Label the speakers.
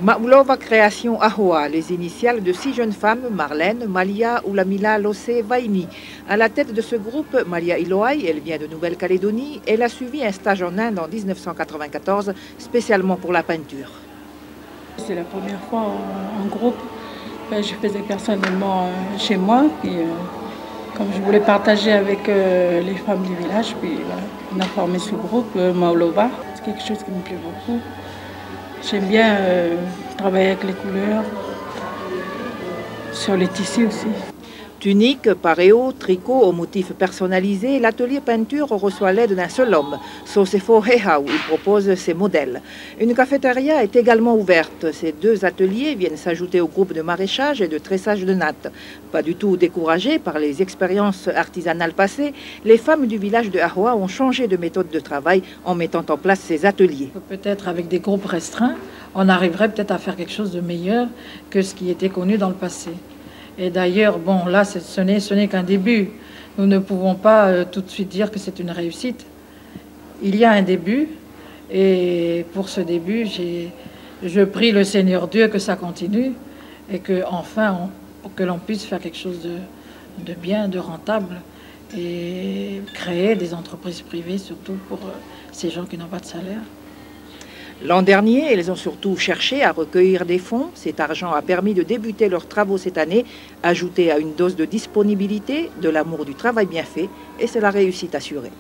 Speaker 1: Maoulova Création Ahoa, les initiales de 6 jeunes femmes, Marlène, Malia, Oulamila, Lossé, Vaini. À la tête de ce groupe, Malia Iloai, elle vient de Nouvelle-Calédonie. Elle a suivi un stage en Inde en 1994, spécialement pour la peinture.
Speaker 2: C'est la première fois en groupe. Je faisais personnellement chez moi. Puis, comme je voulais partager avec les femmes du village, puis voilà, on a formé ce groupe, Maoulova. C'est quelque chose qui me plaît beaucoup. J'aime bien travailler avec les couleurs, sur les tissus aussi.
Speaker 1: Tunique, paréo, tricot aux motifs personnalisés, l'atelier peinture reçoit l'aide d'un seul homme, Sosefo Heha, où il propose ses modèles. Une cafétéria est également ouverte. Ces 2 ateliers viennent s'ajouter au groupe de maraîchage et de tressage de nattes. Pas du tout découragées par les expériences artisanales passées, les femmes du village de Ahoa ont changé de méthode de travail en mettant en place ces ateliers.
Speaker 2: Peut-être avec des groupes restreints, on arriverait peut-être à faire quelque chose de meilleur que ce qui était connu dans le passé. Et d'ailleurs, bon, là, ce n'est qu'un début. Nous ne pouvons pas tout de suite dire que c'est une réussite. Il y a un début, et pour ce début, je prie le Seigneur Dieu que ça continue, et que enfin, que l'on puisse faire quelque chose de bien, de rentable, et créer des entreprises privées, surtout pour ces gens qui n'ont pas de salaire.
Speaker 1: L'an dernier, elles ont surtout cherché à recueillir des fonds. Cet argent a permis de débuter leurs travaux cette année, ajouté à une dose de disponibilité, de l'amour du travail bien fait, et c'est la réussite assurée.